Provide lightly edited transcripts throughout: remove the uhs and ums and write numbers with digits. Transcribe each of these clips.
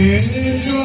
It's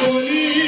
Holy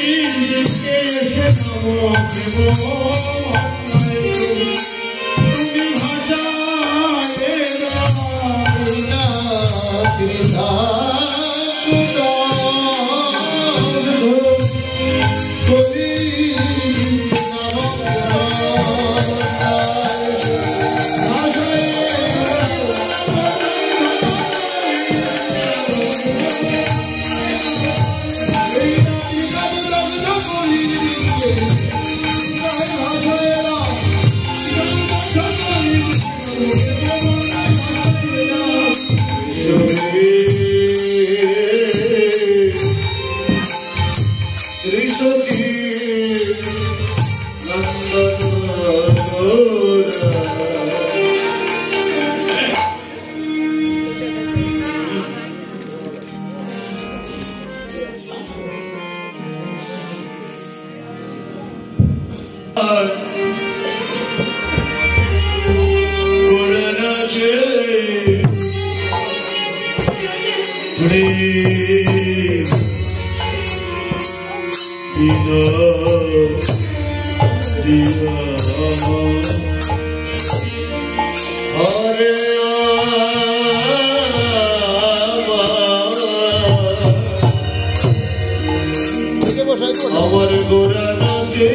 আমার গোরা নাচে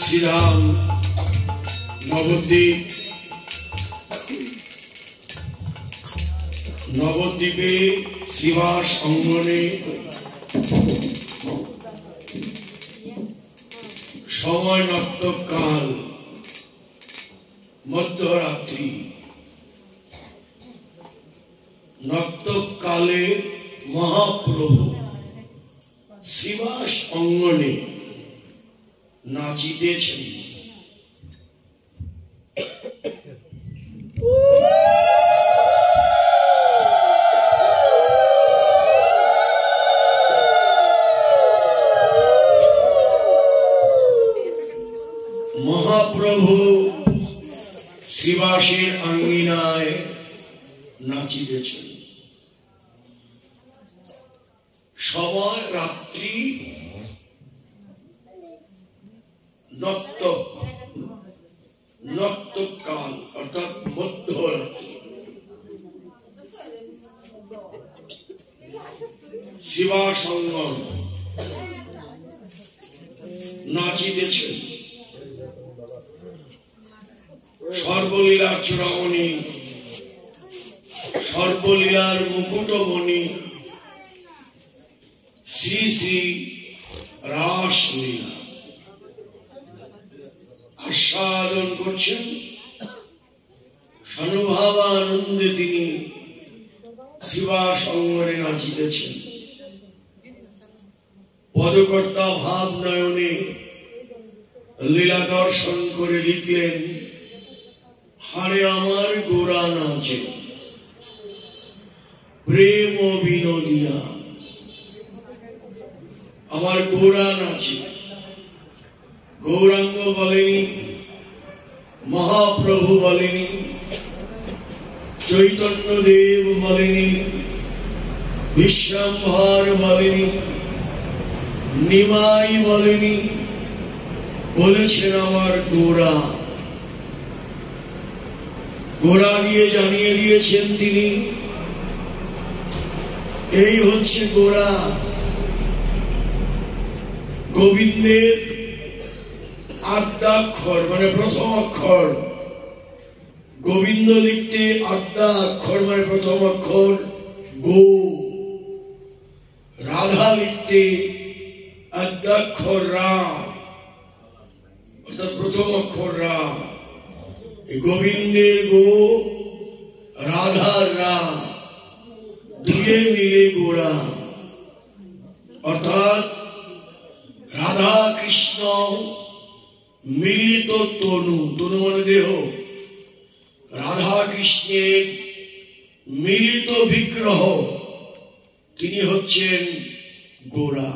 শ্রীরাম নবদ্বীপে শ্রীবাস অঙ্গনে সময় নক্তকাল মধ্যরাত্রি। নক্তকালে মহাপ্রভু শ্রীবাস অঙ্গনে নাচিতেছেন। মহাপ্রভু শ্রীবাসের আঙ্গিনায় নাচিতেছেন। সময় রাত্রি, নক্তকাল অর্থাৎ মধ্যরাত্রি। শ্রীবাস অঙ্গন নাচিতেছেন। সর্বলীলার চূড়ামণি, সর্বলীলার মুকুটমণি শ্রী শ্রী রাসলীলা আস্বাদন করছেন। সনুভাবানন্দে তিনি শ্রীবাস অঙ্গনে নাচিতেছেন। পদকর্তা ভাব নয়নে লীলা দর্শন করে লিখলেন, হারে আমার গোরা নাচে প্রেম বিনোদিয়া। আমার গোরা নাচে। গৌরাঙ্গ বলেনি, মহাপ্রভু বলেনি, চৈতন্য দেব বলেনি, বিশ্বম্ভর বলেনি, নিমাই বলেনি, বলেছেন আমার গোরা। গোরা দিয়ে জানিয়ে দিয়েছেন তিনি, এই হচ্ছে গোরা। গোবিন্দের আদ্যাক্ষর মানে প্রথম অক্ষর। গোবিন্দ লিখতে আদ্যাক্ষর মানে প্রথম অক্ষর গো। রাধা লিখতে আদ্যাক্ষর রা অর্থাৎ প্রথম অক্ষর রা। গোবিন্দের গো, রাধার রা, দুয়ে মিলে গোরা। অর্থাৎ রাধা কৃষ্ণ মিলিত তনু, তনু মানে দেহ। রাধা কৃষ্ণের মিলিত বিগ্রহ, তিনি হচ্ছেন গোরা।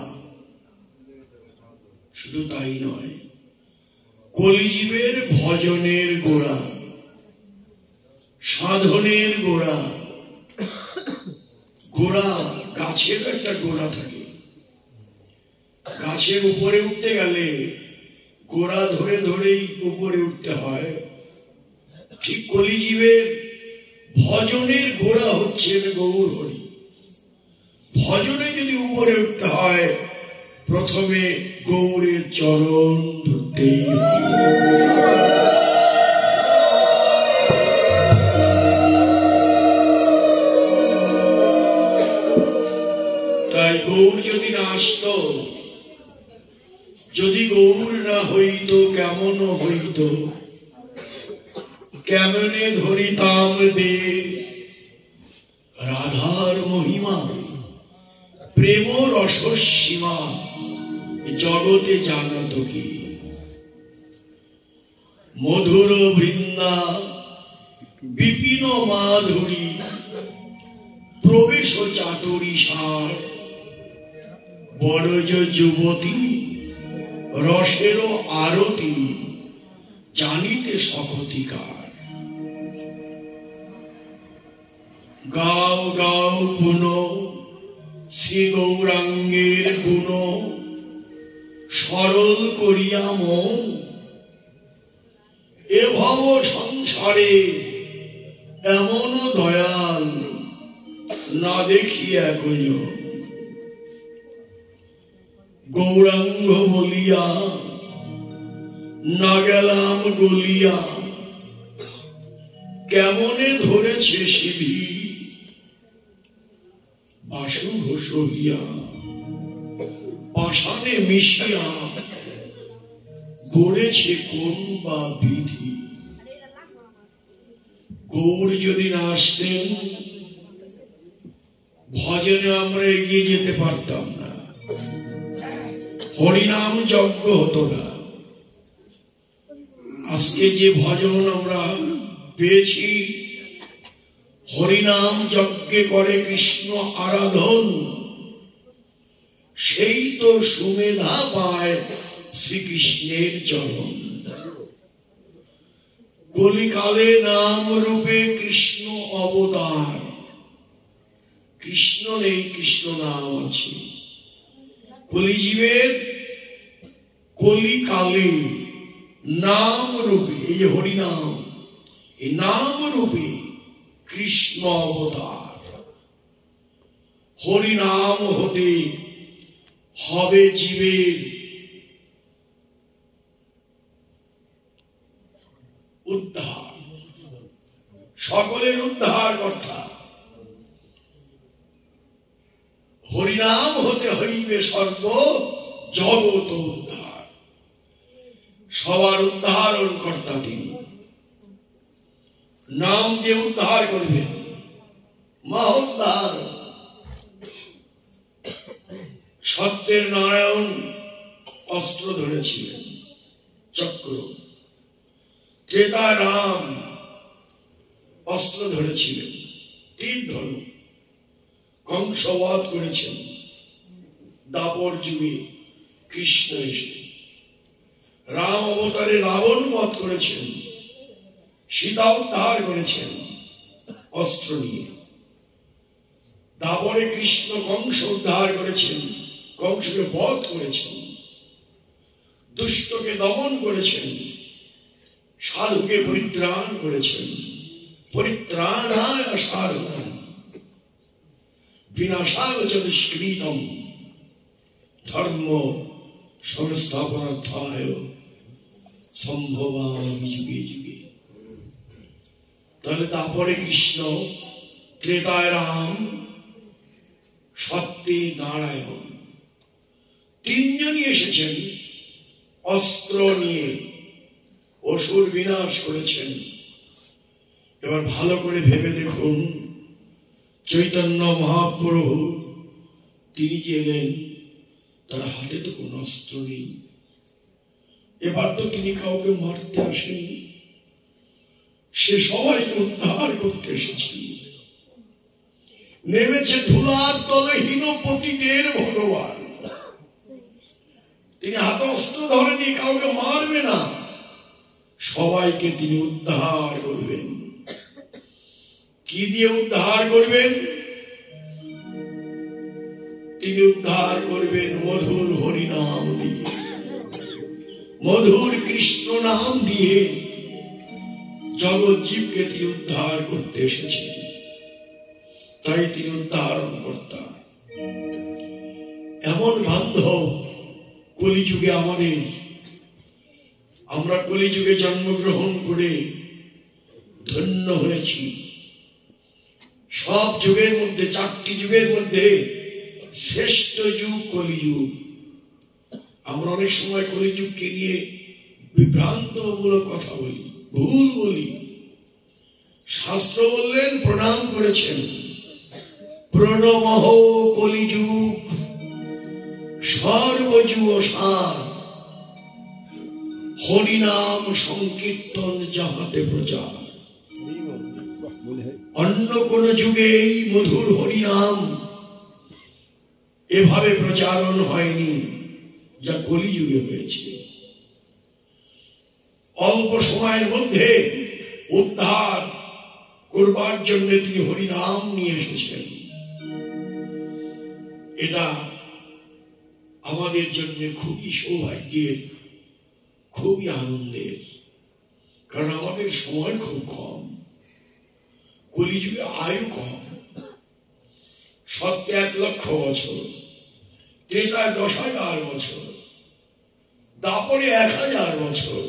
শুধু তাই নয়, কলিজীবের ভজনের গোরা, সাধনের গোরা। গোরা, গাছের একটা গোড়া থাকে। গাছের উপরে উঠতে গেলে গোড়া ধরে ধরেই উপরে উঠতে হয়। ঠিক কলিজীবের ভজনের গোড়া হচ্ছেন গৌর হরি। ভজনে যদি উপরে উঠতে হয়, প্রথমে গৌরের চরণ ধরতেই হবে। তাই গৌর যদি না আসত, যদি গৌর না হইত, কেমন হইত? কেমনে ধরিতাম দে রাধার মহিমা, প্রেম রসসীমা জগতে জানত কি? মধুর বৃন্দা বিপিন মাধুরী, প্রবেশ চাতুরী সার, বড়জ যুবতী রসেরও আরতি জানিতে সকতিকার। গাও গাও পুন শ্রী গৌরাঙ্গের গুণ, সরল করিয়া মন এ ভব সংসারে এমন দয়াল না দেখিয়া কইল। গৌরাঙ্গ বলিয়া না গেলাম গলিয়া, কেমনে ধরেছে শিবি বাসু ঘোষিয়া, পাষাণে মিশিয়া গড়েছে কোন বা বিধি। গৌর যদি না আসতেন ভজনে আমরা এগিয়ে যেতে পারতাম না, হরিনাম যজ্ঞ হতো না। আজকে যে ভজন আমরা পেয়েছি, হরিনাম যজ্ঞে করে কৃষ্ণ আরাধন, সেই তো সুমেধা পায় শ্রীকৃষ্ণের চরণ। কলিকালে নাম রূপে কৃষ্ণ অবতার, কৃষ্ণ নেই কৃষ্ণ নাম আছে। কলিজীবের কলিকালে নাম রূপে, এই যে হরিনাম, এই নাম রূপে কৃষ্ণ অবতার। হরিনাম হতে হবে জীবের উদ্ধার, সকলের উদ্ধার কর্তা। হরিনাম হতে হইবে সর্ব জগৎ উদ্ধার, সবার উদ্ধারণ কর্তা তিনি। নাম দিয়ে উদ্ধার করবেন, মহোদ্ধার। সত্যের নারায়ণ অস্ত্র ধরেছিলেন চক্র, ত্রেতায় রাম অস্ত্র ধরেছিলেন তীর ধনুক, কংসবধ করেছেন। দাপর যুগে কৃষ্ণ এসে রাম অবতারে রাবণ বধ করেছেন, সীতা উদ্ধার করেছেন অস্ত্র নিয়ে। দাপরে কৃষ্ণ কংস উদ্ধার করেছেন, কংসকে বধ করেছেন, দুষ্টকে দমন করেছেন, সাধুকে পরিত্রাণ করেছেন। পরিত্রাণায় সাধুনাম বিনাশায় চ দুষ্কৃতম ধর্ম সংস্থাপনার্থায় সম্ভবামি যুগে যুগে। তাহলে তারপরে কৃষ্ণ, ত্রেতায় রাম, সত্যে নারায়ণ, তিনজনই এসেছেন অস্ত্র নিয়ে, অসুর বিনাশ করেছেন। এবার ভালো করে ভেবে দেখুন, চৈতন্য মহাপ্রভু তিনি যে এলেন, তার হাতে তো কোন অস্ত্র নেই। এবার তো তিনি কাউকে মারতে আসেননি, সে সবাইকে উদ্ধার করতে এসেছেন। নেমেছে ধুলার তলে হীন পতিতের ভগবান। তিনি হাতে অস্ত্র ধরেনি, কাউকে মারবে না, সবাইকে তিনি উদ্ধার করবেন। কি দিয়ে উদ্ধার করবেন? তিনি উদ্ধার করবেন মধুর হরিনাম দিয়ে, মধুর কৃষ্ণ নাম দিয়ে। জগৎ জীবকে তিনি উদ্ধার করতে এসেছেন, তাই তিনি উদ্ধারণ কর্তা। এমন বান্ধব কলিযুগে আমাদের, আমরা কলিযুগে জন্মগ্রহণ করে ধন্য হয়েছি। সব যুগের মধ্যে, 4টি যুগের মধ্যে শ্রেষ্ঠ যুগ কলিযুগ। আমরা অনেক সময় কলিযুগকে নিয়ে বিভ্রান্তমূলক কথা বলি, ভুল বলি। শাস্ত্র বললেন, প্রণাম করেছেন, প্রণমঃ কলিযুগ সর্বযুগ সার, হরিনাম সংকীর্তন যাহাতে প্রচার। অন্য কোন যুগে এই মধুর হরিনাম এভাবে প্রচারণ হয়নি, যা কলিযুগে হয়েছে। অল্প সময়ের মধ্যে উদ্ধার করবার জন্য তিনি হরিনাম নিয়ে এসেছেন। এটা আমাদের জন্য খুবই সৌভাগ্যের, খুবই আনন্দের, কারণ আমাদের সময় খুব কম, কলিযুগে আয়ু কম। সত্যে 1 লক্ষ বছর, ত্রেতায় 10,000 বছর, তারপরে 1000 বছর,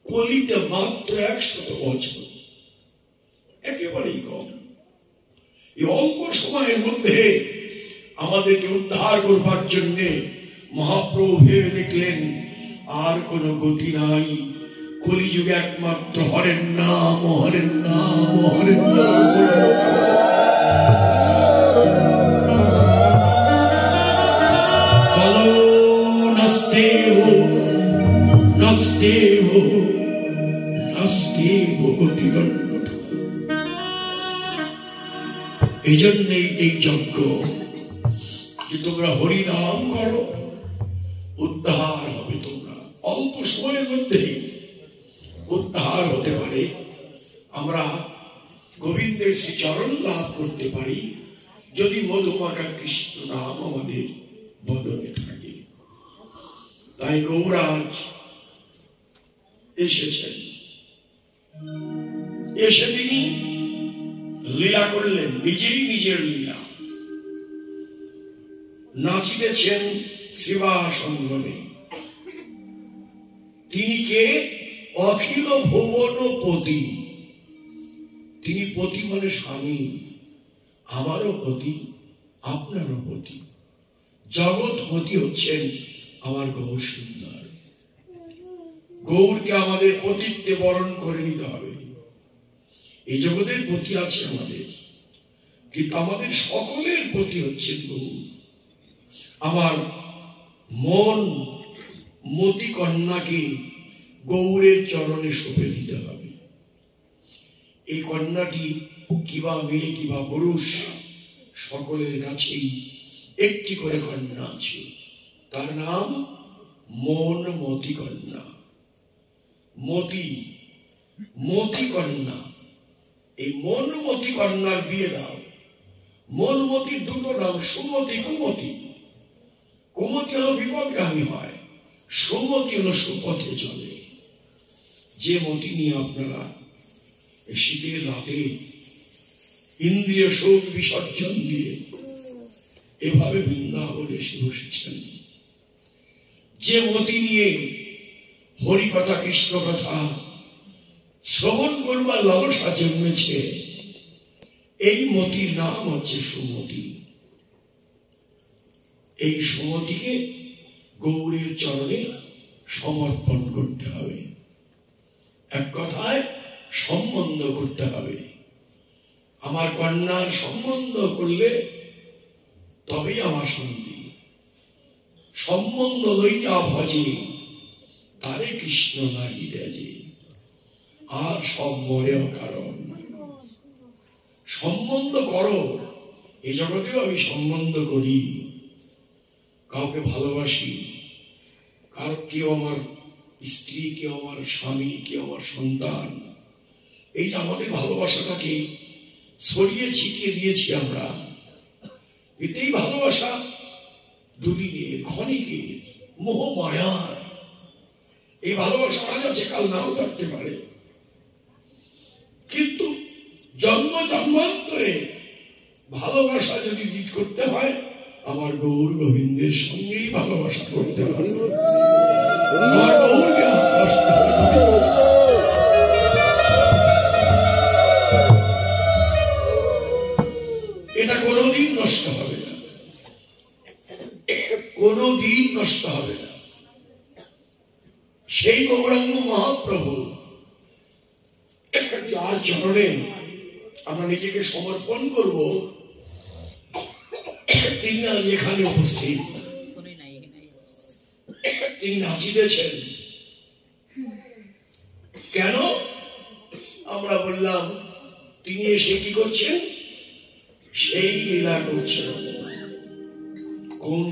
কলিতে মাত্র 100 বছর, একেবারেই কম। এই অল্প সময়ের মধ্যে আমাদেরকে উদ্ধার করবার জন্য মহাপ্রভু ভেবে দেখলেন আর কোন গতি নাই, কলিযুগে একমাত্র হরের নাম, হরের নাম, হরের নাম। কলো নস্তেহ নস্তেহ নস্তেহ গতিরন্যথা। এই জন্যই এই যজ্ঞ যে তোমরা হরি নাম করো, উদ্ধার হবে। তোমরা অল্প সময়ের মধ্যে উদ্ধার হতে পারে, আমরা গোবিন্দের শ্রীচরণ লাভ করতে পারি যদি মধুমাখা কৃষ্ণ নাম আমাদের বদনে থাকে। তাই গৌরাজ এসেছেন, এসে তিনি লীলা করলেন, নিজেই নিজের লীলা নাচিতেছেন সেবা সঙ্গমে। তিনি কে? অখিল ভুবন পতি। তিনি পতি মানে স্বামী, আমারও পতি, আপনারও পতি। জগৎপতি হচ্ছেন আমার গৌর সুন্দর। গৌরকে আমাদের পতিত্বে বরণ করে নিতে হবে। এই জগতের পতি আছে আমাদের, কিন্তু আমাদের সকলের পতি হচ্ছেন গৌর। আমার মন মতি কন্যাকে গৌরের চরণে সঁপে দিতে হবে। এই কন্যাটি কিবা মেয়ে কিবা পুরুষ, সকলের কাছেই একটি করে কন্যা আছে, তার নাম মন মতি কন্যা। মতি মতি কন্যা, এই মন মতি কন্যার বিয়ে দাও। মন মতির দুটো নাম, সুমতি কুমতি। কুমতি হলো বিপদগামী হয়, সুমতি হলো সুপথে চলে। যে মতি নিয়ে আপনারা শীতের রাতে ইন্দ্রিয় শোক বিসর্জন দিয়ে এভাবে বৃন্দাবনে এসে বসেছেন, যে মতি নিয়ে হরি কথা কৃষ্ণ কথা শ্রবণ করবার লালসা জন্মেছে, এই মতির নাম হচ্ছে সুমতি। এই সুমতিকে গৌরের চরণে সমর্পণ করতে হবে। এক কথায় সম্বন্ধ করতে হবে। আমার কন্যার সম্বন্ধ করলে তবেই আমার শান্তি। সম্বন্ধ লইয়া ভজে, তারে কৃষ্ণ নাহি তেজে, আর সব মরেও কারণ। সম্বন্ধ করো, এই জগতেও আমি সম্বন্ধ করি। কাউকে ভালোবাসি, কেউ আমার স্ত্রী, কেউ আমার স্বামী, কেউ আমার সন্তান। এই আমাদের ভালোবাসাটাকে ছড়িয়ে ছিটিয়ে দিয়েছি আমরা। এতেই ভালোবাসা দুদিনের, ক্ষণিকের, মোহ মায়ার। এই ভালোবাসা আজ আছে, কাল নাও থাকতে পারে, কিন্তু জন্ম জন্মান্তরে ভালোবাসা যদি জিত করতে হয়, আমার গৌর গোবিন্দের সঙ্গেই ভালোবাসা করতে হবে। আমার গৌরকে ভালোবাসতে হবে। এটা কোনোদিন নষ্ট হবে না, কোনোদিন নষ্ট হবে না। সেই গৌরাঙ্গ মহাপ্রভু যার চরণে আমরা নিজেকে সমর্পণ করব, তিনি আজ এখানে উপস্থিত। তিনি নাচিতেছেন কেন? আমরা বললাম তিনি এসে কি করছেন? সেই লীলা করছেন। কোন